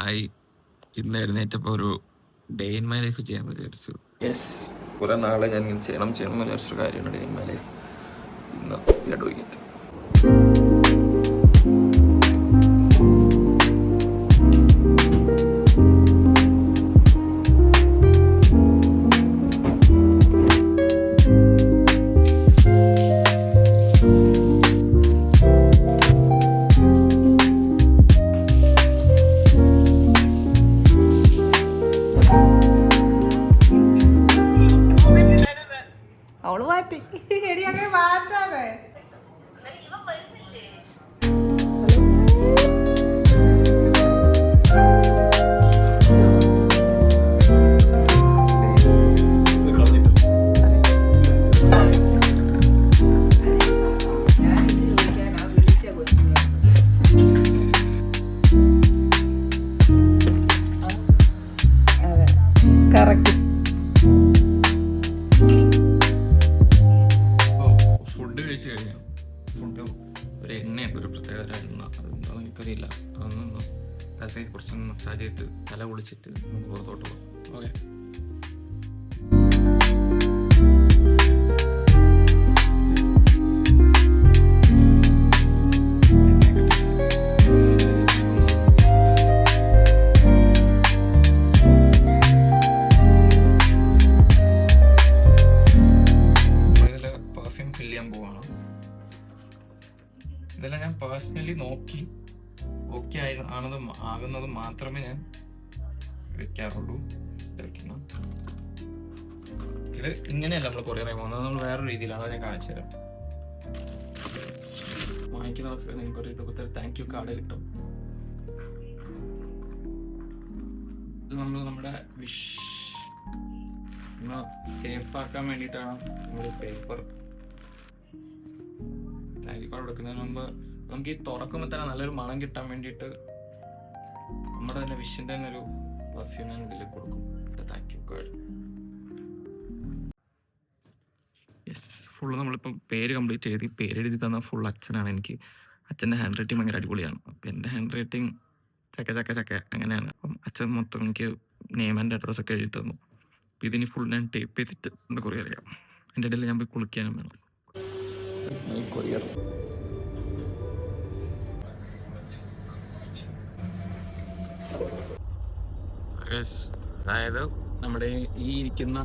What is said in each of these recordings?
Hi, ഇന്ന് എഴുന്നേറ്റപ്പോൾ ഒരു ഡേ ഇൻ മൈ ലൈഫ് ചെയ്യാൻ വിചാരിച്ചു. യെസ്, കുറെ നാളെ ഞാൻ ഇങ്ങനെ ചെയ്യണം എന്ന് വിചാരിച്ചൊരു കാര്യമാണ് ഡേ ഇൻ മൈ ലൈഫ്. ഇന്ന് വി ആർ ഡൂയിങ് ഇറ്റ്. അവള് മാറ്റി എടി അങ്ങനെ മാറ്റാതെ കറക്റ്റ്. ഫുഡ് കഴിച്ചു കഴിഞ്ഞു. ഫുഡ് ഒരു എണ്ണയുണ്ട്, ഒരു പ്രത്യേക ഒരു എണ്ണ, അതെന്താണെന്ന് എനിക്കറിയില്ല. അതൊന്നും തലത്തെ കുറച്ചൊന്ന് മസാജ് ചെയ്തിട്ട് തല കുളിച്ചിട്ട് നമുക്ക് പുറത്തോട്ട് പോകാം. ഓക്കെ. ഇതെല്ലാം ഞാൻ പേഴ്സണലി നോക്കി ഓക്കെ ആകുന്നത് മാത്രമേ ഞാൻ വെക്കാറുള്ളൂ. ഇത് ഇങ്ങനെയല്ല നമ്മൾ കൊറിയർ പോകുന്നത്, നമ്മൾ വേറൊരു രീതിയിലാണ്. ഞാൻ കാണിച്ചു തരാം. വാങ്ങിക്കുന്നവർക്ക് നിങ്ങൾക്കൊരു ഇതുപോലത്തെ താങ്ക് യു കാർഡ് കിട്ടും. ഇത് നമ്മൾ നമ്മുടെ വിഷ് സേഫ് ആക്കാൻ വേണ്ടിയിട്ടാണ് നമ്മൾ പേപ്പർ താങ്ക് യു കാർഡ് കൊടുക്കുന്നതിന് മുമ്പ് നമുക്ക് ഈ തുറക്കുമ്പോൾ തന്നെ നല്ലൊരു മണം കിട്ടാൻ വേണ്ടിയിട്ട് നമ്മുടെ തന്നെ വിഷിന്റെ തന്നെ ഒരു പെർഫ്യൂം ഞാൻ ഇതിൽ കൊടുക്കും. Thank you card. Yes, full നമ്മളിപ്പം പേര് കംപ്ലീറ്റ് എഴുതി. പേരെഴുതി തന്ന ഫുൾ അച്ഛനാണ്. എനിക്ക് അച്ഛൻ്റെ ഹാൻഡ് റൈറ്റിംഗ് ഭയങ്കര അടിപൊളിയാണ്. അപ്പം എൻ്റെ ഹാൻഡ് റൈറ്റിംഗ് ചക്ക അങ്ങനെയാണ്. അപ്പം അച്ഛൻ മൊത്തം എനിക്ക് നെയിം ആൻഡ് അഡ്രസ്സ് ഒക്കെ എഴുതി തന്നു. അപ്പം ഇതിന് ഫുൾ ഞാൻ ടേപ്പ് ചെയ്തിട്ട് എൻ്റെ കുറേ അറിയാം. എൻ്റെ ഇടയിൽ ഞാൻ പോയി കുളിക്കാനും വേണം. കൊറിയർ അതായത് നമ്മുടെ ഈ ഇരിക്കുന്ന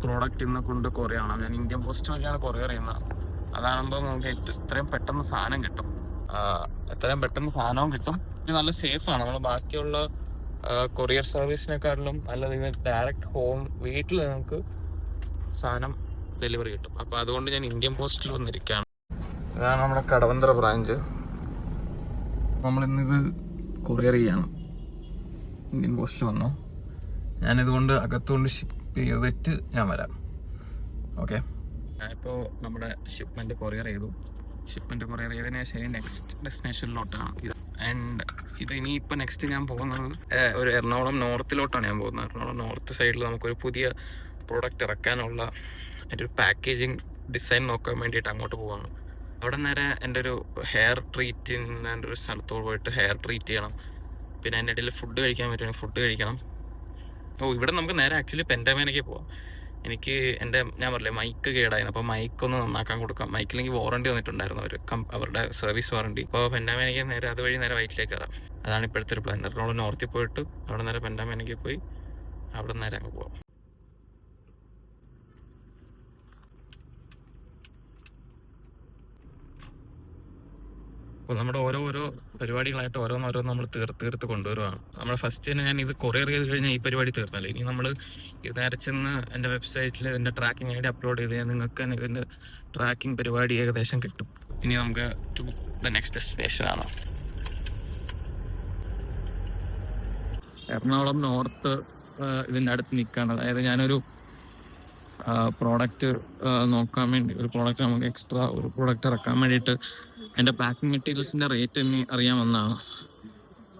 പ്രോഡക്റ്റ് ഇന്ന് കൊണ്ട് കൊറിയർ ഞാൻ ഇന്ത്യൻ പോസ്റ്റ് വഴിയാണ് കൊറിയർ ചെയ്യുന്നത്. അതാകുമ്പോൾ നമുക്ക് ഇത്രയും പെട്ടെന്ന് സാധനം കിട്ടും. എത്രയും പെട്ടെന്ന് സാധനവും കിട്ടും. ഇത് നല്ല സേഫാണ്. നമ്മൾ ബാക്കിയുള്ള കൊറിയർ സർവീസിനെക്കാട്ടിലും നല്ലത് ഇത് ഡയറക്റ്റ് ഹോം വീട്ടിൽ നമുക്ക് സാധനം ഡെലിവറി കിട്ടും. അപ്പോൾ അതുകൊണ്ട് ഞാൻ ഇന്ത്യൻ പോസ്റ്റിൽ വന്നിരിക്കുകയാണ്. ഇതാണ് നമ്മുടെ കടവന്ത്ര ബ്രാഞ്ച്. നമ്മളിന്നിത് കൊറിയർ ചെയ്യാണ്. ഇന്ത്യൻ പോസ്റ്റിൽ വന്നു. ഞാനിതുകൊണ്ട് അകത്തുകൊണ്ട് ഷിപ്പ് ചെയ്തിട്ട് ഞാൻ വരാം. ഓക്കെ. ഞാനിപ്പോൾ നമ്മുടെ ഷിപ്മെൻറ്റ് കൊറിയർ ചെയ്തു. ഷിപ്മെൻറ്റ് കൊറിയർ ചെയ്തതിന് ശേഷം നെക്സ്റ്റ് ഡെസ്റ്റിനേഷനിലോട്ടാണ് ഇത്. ആൻഡ് ഇത് ഇനിയിപ്പോൾ നെക്സ്റ്റ് ഞാൻ പോകുന്നത് ഒരു എറണാകുളം നോർത്തിലോട്ടാണ് ഞാൻ പോകുന്നത്. എറണാകുളം നോർത്ത് സൈഡിൽ നമുക്കൊരു പുതിയ പ്രോഡക്റ്റ് ഇറക്കാനുള്ള എൻ്റെ ഒരു പാക്കേജിങ് ഡിസൈൻ നോക്കാൻ വേണ്ടിയിട്ട് അങ്ങോട്ട് പോവാണ്. അവിടെ നേരെ എൻ്റെ ഒരു ഹെയർ ട്രീറ്റിൻ്റെ ഒരു സ്ഥലത്തോട് പോയിട്ട് ഹെയർ ട്രീറ്റ് ചെയ്യണം. പിന്നെ അതിൻ്റെ ഇടയിൽ ഫുഡ് കഴിക്കാൻ പറ്റുമെങ്കിൽ ഫുഡ് കഴിക്കണം. ഇവിടെ നമുക്ക് നേരെ ആക്ച്വലി പെൻറ്റാമേനയ്ക്ക് പോവാം. എനിക്ക് ഞാൻ പറഞ്ഞില്ലേ മൈക്ക് കേടായിരുന്നു. അപ്പോൾ മൈക്കൊന്ന് നന്നാക്കാൻ കൊടുക്കാം. മൈക്കിലെങ്കിൽ വാറണ്ടി വന്നിട്ടുണ്ടായിരുന്നു അവരുടെ സർവീസ് വാറണ്ടി. അപ്പോൾ പെൻറ്റാമേനയ്ക്ക് നേരെ അതുവഴി നേരെ വൈറ്റിലേക്ക് കയറാം. അതാണ് ഇപ്പോഴത്തെ ഒരു പ്ലാൻ. എറണാകുളം നോർത്തിൽ പോയിട്ട് അവിടെ നേരെ പെൻറ്റാമേനയ്ക്ക് പോയി അവിടെ നേരെ അങ്ങ് പോവാം. അപ്പോൾ നമ്മുടെ ഓരോ പരിപാടികളായിട്ട് ഓരോന്നോരോന്ന് നമ്മൾ തീർത്ത് കൊണ്ടുവരുവാണ്. നമ്മൾ ഫസ്റ്റ് തന്നെ ഞാൻ ഇത് കൊറിയർ ചെയ്ത് കഴിഞ്ഞാൽ ഈ പരിപാടി തീർന്നല്ലേ. ഇനി നമ്മൾ ഇത് നേരെ ചെന്ന് എൻ്റെ വെബ്സൈറ്റിൽ ഇതിൻ്റെ ട്രാക്കിംഗ് ഐഡി അപ്ലോഡ് ചെയ്ത് കഴിഞ്ഞാൽ നിങ്ങൾക്ക് തന്നെ ഇതിൻ്റെ ട്രാക്കിംഗ് പരിപാടി ഏകദേശം കിട്ടും. ഇനി നമുക്ക് ടു ദ നെക്സ്റ്റ് ഡെസ്റ്റിനേഷനാണ് എറണാകുളം നോർത്ത്. ഇതിൻ്റെ അടുത്ത് നിൽക്കുകയാണ്. അതായത് ഞാനൊരു പ്രോഡക്റ്റ് നോക്കാൻ വേണ്ടി, ഒരു പ്രോഡക്റ്റ് നമുക്ക് എക്സ്ട്രാ ഒരു പ്രോഡക്റ്റ് ഇറക്കാൻ വേണ്ടിയിട്ട് എൻ്റെ പാക്കിംഗ് മെറ്റീരിയൽസിൻ്റെ റേറ്റ് എന്നെ അറിയാൻ വന്നതാണ്.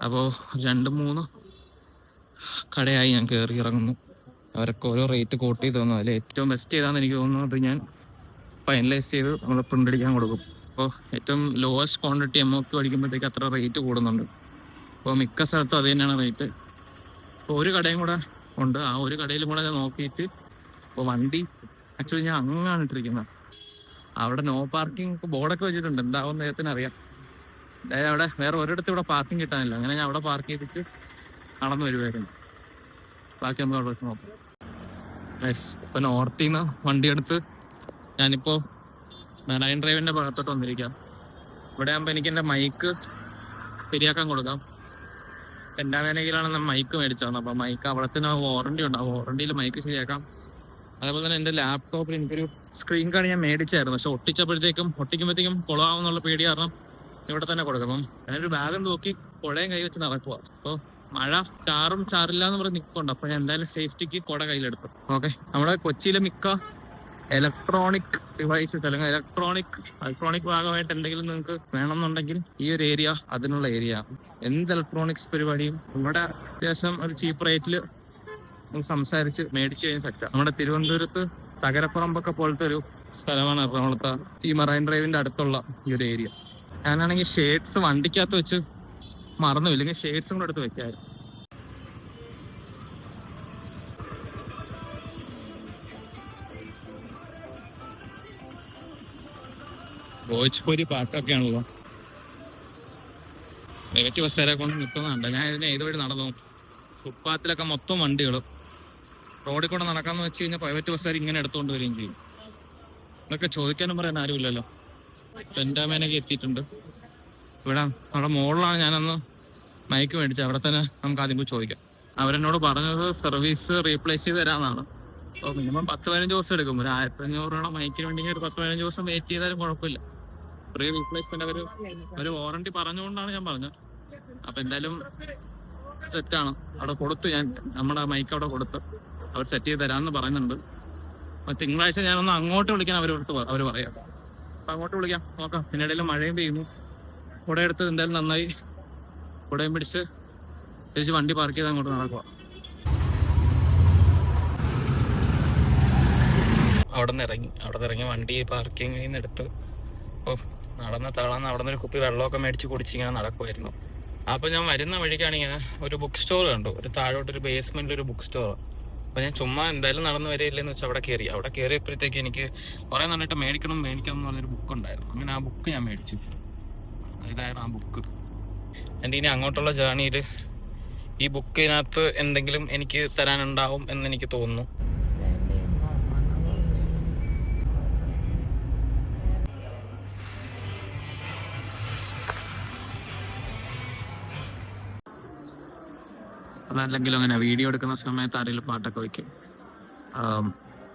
അപ്പോൾ 2-3 കടയായി ഞാൻ കയറി ഇറങ്ങുന്നു. അവരൊക്കെ ഓരോ റേറ്റ് കോട്ട് ചെയ്ത് തന്നു. അതിൽ ഏറ്റവും ബെസ്റ്റ് ചെയ്താന്ന് എനിക്ക് തോന്നുന്നത് ഞാൻ ഫൈനലൈസ് ചെയ്ത് നമ്മൾ പ്രിൻ്റ് അടിക്കാൻ കൊടുക്കും. അപ്പോൾ ഏറ്റവും ലോവസ്റ്റ് ക്വാണ്ടിറ്റി MOQ അടിക്കുമ്പോഴത്തേക്ക് അത്ര റേറ്റ് കൂടുന്നുണ്ട്. അപ്പോൾ മിക്ക സ്ഥലത്തും അത് തന്നെയാണ് റേറ്റ്. അപ്പോൾ ഒരു കടയും കൂടെ ഉണ്ട്, ആ ഒരു കടയിലും കൂടെ ഞാൻ നോക്കിയിട്ട് ഇപ്പോൾ വണ്ടി ആക്ച്വലി ഞാൻ അങ്ങാണ് ഇട്ടിരിക്കുന്നത്. അവിടെ നോ പാർക്കിംഗ് ബോർഡൊക്കെ വെച്ചിട്ടുണ്ട്, എന്താവും നേരത്തിന് അറിയാം. അതായത് അവിടെ വേറെ ഒരിടത്തും ഇവിടെ പാർക്കിംഗ് കിട്ടാനില്ല. അങ്ങനെ ഞാൻ അവിടെ പാർക്ക് ചെയ്തിട്ട് നടന്നു വരുമായിരുന്നു. ബാക്കി നമുക്ക് അവിടെ വെച്ച് നോക്കാം. ഇപ്പൊ നോർത്തിൽ നിന്ന് വണ്ടിയെടുത്ത് ഞാനിപ്പോൾ മെറൈൻ ഡ്രൈവിൻ്റെ ഭാഗത്തോട്ട് വന്നിരിക്കാം. ഇവിടെ ആകുമ്പോൾ എനിക്ക് എൻ്റെ മൈക്ക് ശരിയാക്കാൻ കൊടുക്കാം. എൻ്റെ വേനയിലാണ് മൈക്ക് മേടിച്ചത്. അപ്പോൾ മൈക്ക് അവിടത്തിന് വാറണ്ടി ഉണ്ട്, ആ വാറണ്ടിയിൽ മൈക്ക് ശരിയാക്കാം. അതേപോലെ തന്നെ എൻ്റെ ലാപ്ടോപ്പിൽ എനിക്കൊരു സ്ക്രീൻ കാർഡ് ഞാൻ മേടിച്ചായിരുന്നു, പക്ഷെ ഒട്ടിക്കുമ്പോഴത്തേക്കും കുളമാവുന്നുള്ള പേടി കാരണം ഇവിടെ തന്നെ കൊടുക്കും. അപ്പം ഞാനൊരു ബാഗും തൂക്കി കുടയും കൈ വെച്ച് നടക്കുക. അപ്പോൾ മഴ ചാറില്ല എന്ന് പറഞ്ഞ് നിൽക്കുന്നുണ്ട്. അപ്പോൾ ഞാൻ എന്തായാലും സേഫ്റ്റിക്ക് കുട കയ്യിലെടുത്തു. ഓക്കെ, നമ്മുടെ കൊച്ചിയിലെ മിക്ക ഇലക്ട്രോണിക് ഡിവൈസസ് അല്ലെങ്കിൽ ഇലക്ട്രോണിക് ഭാഗമായിട്ട് എന്തെങ്കിലും നിങ്ങൾക്ക് വേണമെന്നുണ്ടെങ്കിൽ ഈ ഒരു ഏരിയ അതിനുള്ള ഏരിയ. എന്ത് ഇലക്ട്രോണിക്സ് പരിപാടിയും ഇവിടെ അത്യാവശ്യം ഒരു ചീപ്പ് റേറ്റിൽ സംസാരിച്ച് മേടിച്ചു കഴിഞ്ഞാൽ സെറ്റാണ്. നമ്മുടെ തിരുവനന്തപുരത്ത് തകരപ്പറമ്പൊക്കെ പോലത്തെ ഒരു സ്ഥലമാണ് എറണാകുളത്തെ ഈ മറൈൻ ഡ്രൈവിന്റെ അടുത്തുള്ള ഈ ഒരു ഏരിയ. ഞാനാണെങ്കിൽ ഷേഡ്സ് വണ്ടിക്കകത്ത് വെച്ച് മറന്നു, ഇല്ലെങ്കിൽ ഷേഡ്സും കൂടെ എടുത്ത് വെക്കായിരുന്നു. ഭോജ്പൂരി പാട്ടൊക്കെയാണല്ലോ. പ്രൈവറ്റ് ബസ്സുകാരെ കൊണ്ട് നിൽക്കുന്നുണ്ട്. ഞാൻ ഇതിനെ ഏത് വഴി നടന്നു, ഫുട്പാത്തിലൊക്കെ മൊത്തം വണ്ടികൾ. റോഡിൽ കൂടെ നടക്കാന്ന് വെച്ച് കഴിഞ്ഞാൽ പ്രൈവറ്റ് ബസ്സുകാർ ഇങ്ങനെ എടുത്തുകൊണ്ട് വരികയും ചെയ്യും. ഇതൊക്കെ ചോദിക്കാനും പറയാൻ ആരുമില്ലല്ലോ. പെൻഡാമേനൊക്കെ എത്തിയിട്ടുണ്ട്. ഇവിടെ അവിടെ മുകളിലാണ് ഞാനന്ന് മൈക്ക് മേടിച്ചത്. അവിടെ തന്നെ നമുക്ക് ആദ്യം പോയി ചോദിക്കാം. അവരെന്നോട് പറഞ്ഞത് സർവീസ് റീപ്ലേസ് ചെയ്ത് തരാമെന്നാണ്. അപ്പോൾ മിനിമം 10-15 ദിവസം എടുക്കും. ഒരു 1500 രൂപ മൈക്കിന് വേണ്ടി ഒരു 10-15 ദിവസം വെയിറ്റ് ചെയ്താലും കുഴപ്പമില്ല. ഫ്രീ റീപ്ലേസ്മെന്റ് ഒരു വാറണ്ടി പറഞ്ഞുകൊണ്ടാണ് ഞാൻ പറഞ്ഞത്. അപ്പം എന്തായാലും സെറ്റാണ്. അവിടെ കൊടുത്തു, ഞാൻ നമ്മുടെ മൈക്ക് അവിടെ കൊടുത്ത് അവർ സെറ്റ് ചെയ്ത് തരാമെന്ന് പറയുന്നുണ്ട്. അപ്പോൾ തിങ്കളാഴ്ച ഞാനൊന്ന് അങ്ങോട്ട് വിളിക്കാൻ അവർ പറയാം. അപ്പം അങ്ങോട്ട് വിളിക്കാം, നോക്കാം. പിന്നെ ഇടയിൽ മഴയും പെയ്യുന്നു. കുട എടുത്ത് എന്തായാലും നന്നായി കുടയും പിടിച്ച് തിരിച്ച് വണ്ടി പാർക്ക് ചെയ്ത് അങ്ങോട്ട് നടക്കുക. അവിടെ നിന്ന് ഇറങ്ങി വണ്ടി പാർക്കിങ്ങിൽ നിന്ന് എടുത്ത് അവിടെ നിന്നൊരു കുപ്പി വെള്ളമൊക്കെ മേടിച്ച് കുടിച്ചിങ്ങനെ നടക്കുമായിരുന്നു. അപ്പോൾ ഞാൻ വരുന്ന വഴിക്കാണ് ഇങ്ങനെ ഒരു ബുക്ക് സ്റ്റോർ കണ്ടു. ഒരു താഴോട്ടൊരു ബേസ്മെന്റിൽ ഒരു ബുക്ക് സ്റ്റോർ. അപ്പോൾ ഞാൻ ചുമ്മാ എന്തായാലും നടന്നു വരില്ലെന്ന് വെച്ചാൽ അവിടെ കയറിയപ്പോഴത്തേക്ക് എനിക്ക് കുറേ നന്നായിട്ട് മേടിക്കണം എന്ന് പറഞ്ഞൊരു ബുക്ക് ഉണ്ടായിരുന്നു. അങ്ങനെ ആ ബുക്ക് ഞാൻ മേടിച്ചു. ഇതായിരുന്നു ആ ബുക്ക്. എൻ്റെ ഇനി അങ്ങോട്ടുള്ള ജേർണിയിൽ ഈ ബുക്കിനകത്ത് എന്തെങ്കിലും എനിക്ക് തരാനുണ്ടാവും എന്നെനിക്ക് തോന്നുന്നു. അതല്ലെങ്കിലും അങ്ങനെ വീഡിയോ എടുക്കുന്ന സമയത്ത് ആരെങ്കിലും പാട്ടൊക്കെ വയ്ക്കും.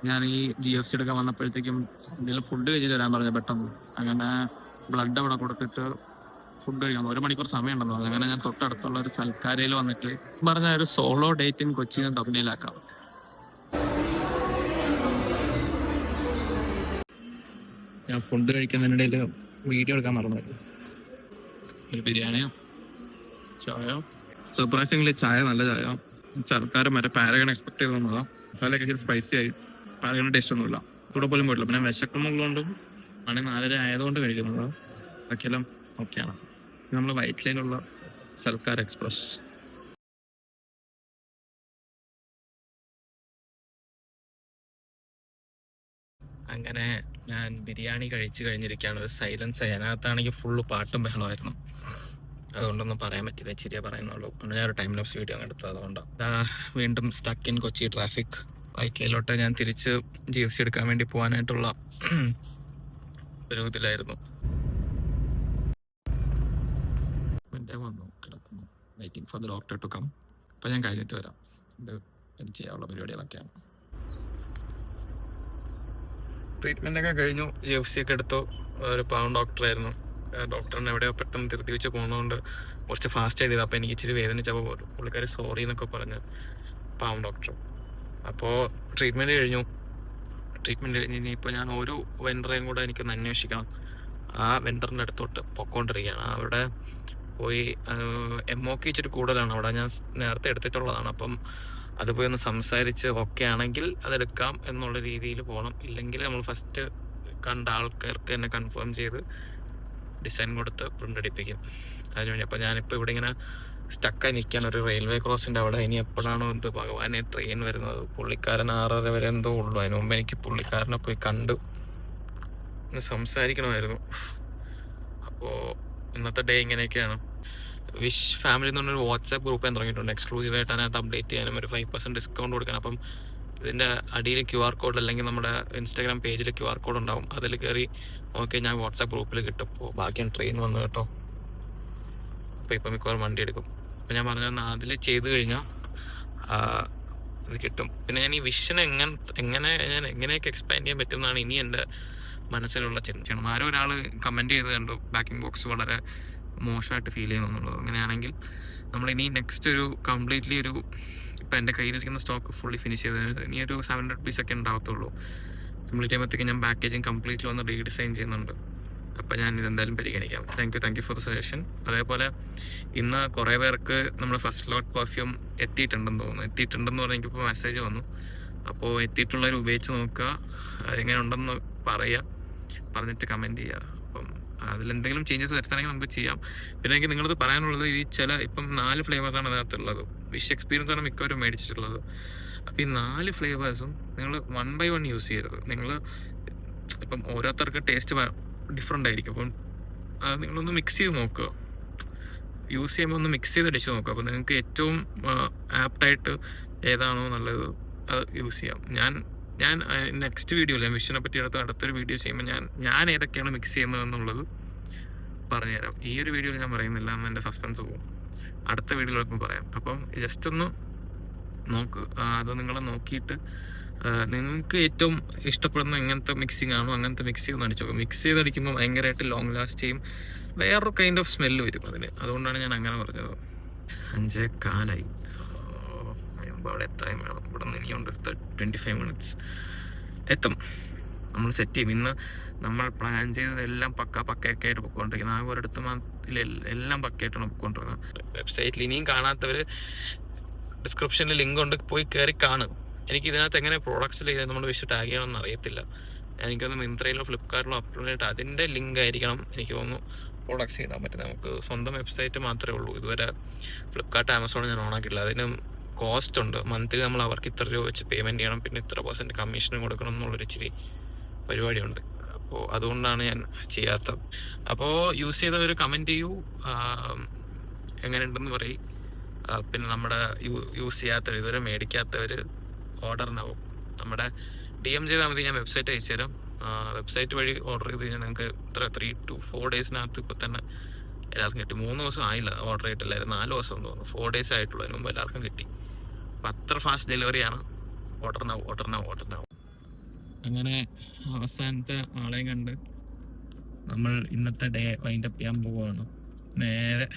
ഞാൻ ഈ GFC എടുക്കാൻ വന്നപ്പോഴത്തേക്കും എന്തെങ്കിലും ഫുഡ് കഴിച്ച് തരാൻ പറഞ്ഞു പെട്ടെന്ന്. അങ്ങനെ ബ്ലഡ് അവിടെ കൊടുത്തിട്ട് ഫുഡ് കഴിക്കണം. 1 മണിക്കൂർ സമയം ഉണ്ടെന്ന് പറഞ്ഞു. അങ്ങനെ ഞാൻ തൊട്ടടുത്തുള്ള ഒരു സൽക്കാരയിൽ വന്നിട്ട് പറഞ്ഞ ഒരു സോളോ ഡേറ്റിംഗ് കൊച്ചിയിൽ തമിഴിലാക്കാം. ഞാൻ ഫുഡ് കഴിക്കുന്നതിനിടയിൽ വീഡിയോ എടുക്കാൻ മറന്നു. ഒരു ബിരിയാണിയോ ചായയോ, സർപ്രൈസിംഗ്ലി ചായ നല്ല ചായ. സർക്കാർ മറ്റേ പാരഗൺ എക്സ്പെക്ട് ചെയ്ത് വന്നതാണ്. മസാലയൊക്കെ ഇച്ചിരി സ്പൈസി ആയി. പാരഗൺ ടേസ്റ്റ് ഒന്നുമില്ല. കൂടെ പോലും പോയിട്ടില്ല. പിന്നെ വിശക്കുന്നുള്ളതുകൊണ്ടും 4:30 ആയതുകൊണ്ട് കഴിക്കുന്നത്. ബാക്കിയെല്ലാം ഓക്കെയാണ്. നമ്മൾ വൈറ്റ് ലൈനുള്ള സൽക്കാർ എക്സ്പ്രസ്. അങ്ങനെ ഞാൻ ബിരിയാണി കഴിച്ച് കഴിഞ്ഞിരിക്കുകയാണ്. ഒരു സൈലൻസ് ആയി. അതിനകത്താണെങ്കിൽ ഫുള്ള് പാട്ടും ബഹളമായിരുന്നു. അതുകൊണ്ടൊന്നും പറയാൻ പറ്റില്ല, ശരിയാ പറയുന്നുള്ളൂ. ഞാൻ ഒരു ടൈം ലാപ്സ് വീഡിയോ എടുത്തത്. അതുകൊണ്ടാണ് വീണ്ടും സ്റ്റക്ക് ഇൻ കൊച്ചി ട്രാഫിക്. വൈറ്റിലോട്ട് ഞാൻ തിരിച്ച് GFC എടുക്കാൻ വേണ്ടി പോകാനായിട്ടുള്ള ഒരു ഇതിലായിരുന്നു. വന്നു കിടക്കുന്നു, waiting for the doctor to come. അപ്പം ഞാൻ കഴിഞ്ഞിട്ട് വരാം. ഇത് ചെയ്യാനുള്ള പരിപാടികളൊക്കെയാണ്. ട്രീറ്റ്മെൻറ്റൊക്കെ കഴിഞ്ഞു. GFC ഒക്കെ എടുത്തു. ഒരു പാവം ഡോക്ടറായിരുന്നു. ഡോക്ടറിനെ എവിടെയോ പെട്ടെന്ന് തിരുത്തി വെച്ച് പോകുന്നതുകൊണ്ട് കുറച്ച് ഫാസ്റ്റ് ആയിട്ട് ചെയ്തു. അപ്പോൾ എനിക്ക് ഇച്ചിരി വേദനിച്ചപ്പോൾ പുള്ളിക്കാർ സോറി എന്നൊക്കെ പറഞ്ഞ് പാവം ഡോക്ടർ. അപ്പോൾ ട്രീറ്റ്മെൻറ്റ് കഴിഞ്ഞു. ഇനിയിപ്പോൾ ഞാൻ ഒരു വെൻഡറേയും കൂടെ എനിക്കൊന്ന് അന്വേഷിക്കണം. ആ വെൻഡറിൻ്റെ അടുത്തോട്ട് പൊക്കോണ്ടിരിക്കുകയാണ്. അവിടെ പോയി MOK ഇച്ചിരി കൂടുതലാണ്. അവിടെ ഞാൻ നേരത്തെ എടുത്തിട്ടുള്ളതാണ്. അപ്പം അത് പോയി ഒന്ന് സംസാരിച്ച് ഓക്കെ ആണെങ്കിൽ അതെടുക്കാം എന്നുള്ള രീതിയിൽ പോകണം. ഇല്ലെങ്കിൽ നമ്മൾ ഫസ്റ്റ് കണ്ട ആൾക്കാർക്ക് തന്നെ കൺഫേം ചെയ്ത് ഡിസൈൻ കൊടുത്ത് പ്രിൻ്റ് അടിപ്പിക്കും. അതിനുവേണ്ടി അപ്പോൾ ഞാനിപ്പോൾ ഇവിടെ ഇങ്ങനെ സ്റ്റക്കായി നിൽക്കുകയാണ് ഒരു റെയിൽവേ ക്രോസിൻ്റെ അവിടെ. ഇനി എപ്പോഴാണോ എന്ത് ഭഗവാനെ ട്രെയിൻ വരുന്നത്? പുള്ളിക്കാരൻ 6:30 വരെ എന്തോ ഉള്ളൂ. അതിന് മുമ്പ് എനിക്ക് പുള്ളിക്കാരനെ പോയി കണ്ട് സംസാരിക്കണമായിരുന്നു. അപ്പോൾ ഇന്നത്തെ ഡേ ഇങ്ങനെയൊക്കെയാണ്. വിഷ് ഫാമിലി എന്ന് പറഞ്ഞൊരു വാട്സാപ്പ് ഗ്രൂപ്പ് ഞാൻ തുടങ്ങിയിട്ടുണ്ട്. എക്സ്ക്ലൂസീവായിട്ട് അതിനകത്ത് അപ്ഡേറ്റ് ചെയ്യാനും ഒരു 5% ഡിസ്കൗണ്ട് കൊടുക്കണം. അപ്പം ഇതിൻ്റെ അടിയിൽ QR കോഡ് അല്ലെങ്കിൽ നമ്മുടെ ഇൻസ്റ്റാഗ്രാം പേജിൽ QR കോഡ് ഉണ്ടാവും. അതിൽ കയറി നോക്കി ഞാൻ വാട്സാപ്പ് ഗ്രൂപ്പിൽ കിട്ടും. അപ്പോൾ ബാക്കിയാണ് ട്രെയിൻ വന്നു കേട്ടോ. അപ്പോൾ ഇപ്പം മിക്കവാറും വണ്ടി എടുക്കും. അപ്പോൾ ഞാൻ പറഞ്ഞ അതിൽ ചെയ്ത് കഴിഞ്ഞാൽ ഇത് കിട്ടും. പിന്നെ ഞാൻ ഈ വിഷനെ എങ്ങനെയൊക്കെ എക്സ്പാൻഡ് ചെയ്യാൻ പറ്റുമെന്നാണ് ഇനി എൻ്റെ മനസ്സിലുള്ള ചിന്തയാണ്. ആരോ ഒരാൾ കമൻറ്റ് ചെയ്ത് കണ്ടു ബാക്കിംഗ് ബോക്സ് വളരെ മോശമായിട്ട് ഫീൽ ചെയ്യുന്നുള്ളത്. അങ്ങനെയാണെങ്കിൽ നമ്മളിനി നെക്സ്റ്റ് ഒരു കംപ്ലീറ്റ്ലി ഒരു ഇപ്പം എൻ്റെ കയ്യിലിരിക്കുന്ന സ്റ്റോക്ക് ഫുള്ളി ഫിനിഷ് ചെയ്ത് ഇനി ഒരു 700 പീസൊക്കെ ഉണ്ടാകത്തുള്ളൂ. കംപ്ലീറ്റ് ചെയ്യുമ്പോഴത്തേക്ക് ഞാൻ പാക്കേജിങ് കംപ്ലീറ്റ്ലി ഒന്ന് റീഡിസൈൻ ചെയ്യുന്നുണ്ട്. അപ്പോൾ ഞാൻ ഇതെന്തായാലും പരിഗണിക്കാം. Thank you for the suggestion. അതേപോലെ ഇന്ന് കുറേ പേർക്ക് നമ്മുടെ ഫസ്റ്റ് ലോട്ട് പെർഫ്യൂം എത്തിയിട്ടുണ്ടെന്ന് തോന്നുന്നു. എത്തിയിട്ടുണ്ടെന്ന് പറഞ്ഞാൽ എനിക്കിപ്പോൾ മെസ്സേജ് വന്നു. അപ്പോൾ എത്തിയിട്ടുള്ളവർ ഉപയോഗിച്ച് നോക്കുക, എങ്ങനെ ഉണ്ടെന്ന് പറഞ്ഞിട്ട് കമൻറ്റ് ചെയ്യുക. അപ്പം അതിലെന്തെങ്കിലും ചേഞ്ചസ് വരുത്തണമെങ്കിൽ നമുക്ക് ചെയ്യാം. പിന്നെ എനിക്ക് നിങ്ങളത് പറയാനുള്ളത് ഈ ഇപ്പം 4 ഫ്ലേവേഴ്സാണ് അതിനകത്തുള്ളത്. വിഷ് എക്സ്പീരിയൻസ് ആണ് മിക്കവരും മേടിച്ചിട്ടുള്ളത്. അപ്പോൾ ഈ 4 ഫ്ലേവേഴ്സും നിങ്ങൾ 1 by 1 യൂസ് ചെയ്തത്. നിങ്ങൾ ഇപ്പം ഓരോരുത്തർക്ക് ടേസ്റ്റ് ഡിഫറെൻ്റ് ആയിരിക്കും. അപ്പം നിങ്ങളൊന്ന് മിക്സ് ചെയ്ത് നോക്കുക. യൂസ് ചെയ്യുമ്പോൾ ഒന്ന് മിക്സ് ചെയ്ത് അടിച്ച് നോക്കുക. അപ്പോൾ നിങ്ങൾക്ക് ഏറ്റവും ആപ്റ്റായിട്ട് ഏതാണോ നല്ലത് അത് യൂസ് ചെയ്യാം. ഞാൻ നെക്സ്റ്റ് വീഡിയോയിൽ ഞാൻ വിഷനെ പറ്റി അടുത്തൊരു വീഡിയോ ചെയ്യുമ്പോൾ ഞാൻ ഏതൊക്കെയാണ് മിക്സ് ചെയ്യുന്നത് എന്നുള്ളത് പറഞ്ഞുതരാം. ഈ ഒരു വീഡിയോയിൽ ഞാൻ പറയുന്നില്ല, എന്ന് എൻ്റെ സസ്പെൻസ് പോകും. അടുത്ത വീഡിയോയിലൊക്കെ പറയാം. അപ്പം ജസ്റ്റ് ഒന്ന് നോക്ക്. അത് നിങ്ങൾ നോക്കിയിട്ട് നിങ്ങൾക്ക് ഏറ്റവും ഇഷ്ടപ്പെടുന്ന എങ്ങനത്തെ മിക്സിങ് ആണോ അങ്ങനത്തെ മിക്സ് ചെയ്ത് അടിച്ചു നോക്കും. മിക്സ് ചെയ്ത് അടിക്കുമ്പോൾ ഭയങ്കരമായിട്ട് ലോങ് ലാസ്റ്റ് ചെയ്യും. വേറൊരു കൈൻഡ് ഓഫ് സ്മെല്ല് വരും അതിന്. അതുകൊണ്ടാണ് ഞാൻ അങ്ങനെ പറഞ്ഞത്. 5:15 അവിടെ എത്രയും വേണം. ഇവിടെ നിന്ന് ഇനിയുണ്ട് 25 മിനിറ്റ്സ് എത്തും. നമ്മൾ സെറ്റ് ചെയ്യും. ഇന്ന് നമ്മൾ പ്ലാൻ ചെയ്തതെല്ലാം പക്കയൊക്കെ ആയിട്ട് പൊയ്ക്കൊണ്ടിരിക്കുന്നത്. ആ ഒരിടത്ത് എല്ലാം പക്കയായിട്ടാണ് പൊയ്ക്കൊണ്ടിരിക്കുന്നത്. വെബ്സൈറ്റിൽ ഇനിയും കാണാത്തവർ ഡിസ്ക്രിപ്ഷനിൽ ലിങ്ക് ഉണ്ട്, പോയി കയറി കാണും. എനിക്ക് ഇതിനകത്ത് എങ്ങനെ പ്രോഡക്ട്സിൽ നമ്മൾ വിഷ് ടാഗ് ചെയ്യണമെന്ന് അറിയത്തില്ല. എനിക്കൊന്ന് മിന്ത്രയിലോ ഫ്ലിപ്കാർട്ടിലോ അപ്ലോഡ് ചെയ്തിട്ട് അതിൻ്റെ ലിങ്ക് ആയിരിക്കണം എനിക്ക് തോന്നുന്നു പ്രോഡക്ട്സ് ഇടാൻ പറ്റുന്നത്. നമുക്ക് സ്വന്തം വെബ്സൈറ്റ് മാത്രമേ ഉള്ളൂ. ഇതുവരെ ഫ്ലിപ്കാർട്ട് ആമസോൺ ഞാൻ ഓണാക്കിയിട്ടില്ല. അതിന് കോസ്റ്റ് ഉണ്ട്. മന്ത്ലി നമ്മൾ അവർക്ക് ഇത്ര രൂപ വെച്ച് പേയ്മെൻറ്റ് ചെയ്യണം, പിന്നെ ഇത്ര % കമ്മീഷനും കൊടുക്കണം എന്നുള്ളൊരു ഇച്ചിരി പരിപാടിയുണ്ട്. അപ്പോൾ അതുകൊണ്ടാണ് ഞാൻ ചെയ്യാത്തത്. അപ്പോൾ യൂസ് ചെയ്തവർ കമൻറ്റ് ചെയ്യൂ, എങ്ങനെയുണ്ടെന്ന് പറയും. പിന്നെ നമ്മുടെ യൂസ് ചെയ്യാത്തവർ, ഇതുവരെ മേടിക്കാത്തവർ ഓർഡറിനാവും. നമ്മുടെ DM ചെയ്താൽ മതി, ഞാൻ വെബ്സൈറ്റ് അയച്ചു തരാം. വെബ്സൈറ്റ് വഴി ഓർഡർ ചെയ്ത് കഴിഞ്ഞാൽ നിങ്ങൾക്ക് 3 to 4 ഡേയ്സിനകത്ത് ഇപ്പോൾ തന്നെ എല്ലാവർക്കും കിട്ടി. 3 ദിവസം ആയില്ല ഓർഡർ ചെയ്തിട്ടില്ലായിരുന്നു, 4 ദിവസം തോന്നുന്നു. 4 ഡേയ്സ് ആയിട്ടുള്ളൂ. അതിന് മുമ്പ് എല്ലാവർക്കും കിട്ടി. അപ്പം അത്ര ഫാസ്റ്റ് ഡെലിവറിയാണ്. ഓർഡറിനാവും. അങ്ങനെ അവസാനത്തെ ആളെയും കണ്ട് നമ്മൾ ഇന്നത്തെ ഡേ വൈൻഡപ്പ് ചെയ്യാൻ പോവുകയാണ്. നേരെ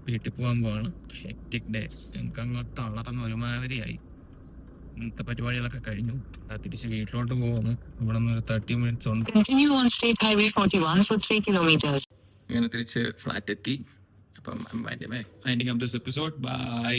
വീട്ടിൽ പോകാൻ പോവാണ്. Hectic day. ഞങ്ങൾക്ക് അങ്ങ് തളർന്ന് ഒരുമാതിരിയായി. ഇന്നത്തെ പരിപാടികളൊക്കെ കഴിഞ്ഞു. തിരിച്ച് വീട്ടിലോട്ട് പോകുന്നു. ഇവിടെ നിന്ന് ഒരു 30 മിനിറ്റ്സ് ഉണ്ട്. ഇങ്ങനെ തിരിച്ച് ഫ്ലാറ്റ് എത്തി. അപ്പം winding up this episode. By.